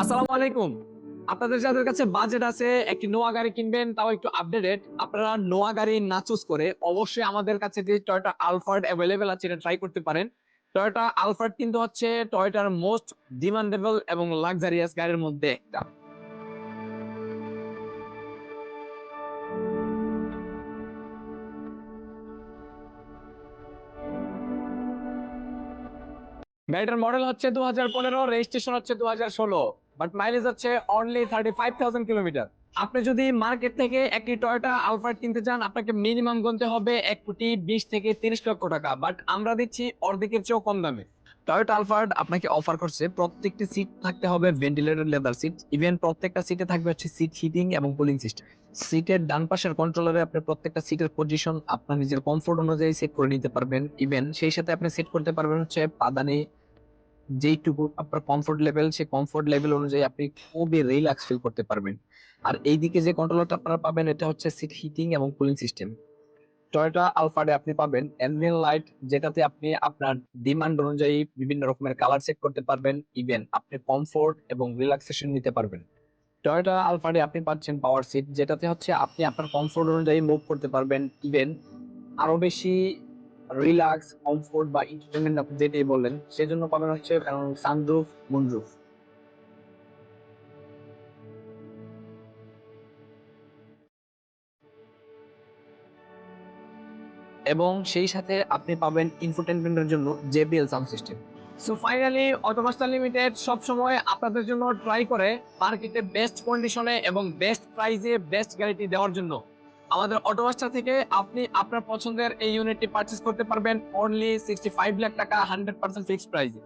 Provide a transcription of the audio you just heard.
আসসালামু আলাইকুম। আপনাদের যাদের কাছে বাজেট আছে একটি নোয়া গাড়ি কিনবেন, তাও একটু আপডেটেড, আপনারা নোয়া গাড়ি না চুজ করে অবশ্যই আমাদের কাছে যে টয়োটা আলফার্ড অ্যাভেলেবেল আছে এটা ট্রাই করতে পারেন। টয়োটা আলফার্ড কিন্তু হচ্ছে টয়োটার মোস্ট ডিমান্ডেবল এবং লাক্সারিয়াস গাড়ির মধ্যে একটা। গাড়িটার মডেল হচ্ছে 2015, রেজিস্ট্রেশন হচ্ছে 2016, বাট মাইলেজ হচ্ছে অনলি 35,000 কিলোমিটার। আপনি যদি মার্কেট থেকে একটি টয়োটা আলফার্ড কিনতে চান, আপনাকে মিনিমাম গুনতে হবে 1,20 থেকে 30 লক্ষ টাকা, বাট আমরা দিচ্ছি অর্ধেকের চেয়েও কম দামে। টয়োটা আলফার্ড আপনাকে অফার করছে প্রত্যেকটি সিট থাকতে হবে ভেন্টিলেটেড লেদার সিট, ইভেন প্রত্যেকটা সিটে থাকবে হচ্ছে সিট হিটিং এবং কুলিং সিস্টেম। সিটের ডান পাশের কন্ট্রোলারে আপনি প্রত্যেকটা সিটের পজিশন আপনার নিজের কমফোর্ট অনুযায়ী সেট করে নিতে পারবেন। ইভেন সেই সাথে আপনি সেট করতে পারবেন হচ্ছে পাদানি, যেইটুকু আপনার কমফোর্ট লেভেল, সেই কমফোর্ট লেভেল অনুযায়ী আপনি খুবই রিল্যাক্স ফিল করতে পারবেন। আর এইদিকে যে কন্ট্রোলারটা আপনারা পাবেন এটা হচ্ছে সিট হিটিং এবং কুলিং সিস্টেম। টয়োটা আলফার্ডে আপনি পাবেন অ্যাম্বিয়েন্ট লাইট, যেটাতে আপনি আপনার ডিমান্ড অনুযায়ী বিভিন্ন রকমের কালার সেট করতে পারবেন। ইভেন আপনি কমফোর্ট এবং রিল্যাক্সেশন নিতে পারবেন। টয়োটা আলফার্ডে আপনি পাচ্ছেন পাওয়ার সিট, যেটাতে হচ্ছে আপনি আপনার কমফোর্ট অনুযায়ী মুভ করতে পারবেন। ইভেন আরো বেশি রিল্যাক্স, কমফোর্ট বা এন্টারটেইনমেন্ট আপনি যেটাই বললেন, সেজন্য পাবেন হচ্ছে সানরুফ, মুনরুফ। এবং সেই সাথে আপনি পাবেন ইনফোটেনমেন্টের জন্য JBL sound system. So finally Automaster limited সব সময় আপনাদের জন্য ট্রাই করে মার্কেটে বেস্ট কন্ডিশনে এবং বেস্ট প্রাইসে বেস্ট গ্যারান্টি দেওয়ার জন্য। আমাদের অটোমাস্টার থেকে আপনি আপনার পছন্দের এই ইউনিটটি পারচেজ করতে পারবেন অনলি 65 লাখ টাকা, 100% ফিক্সড প্রাইসে।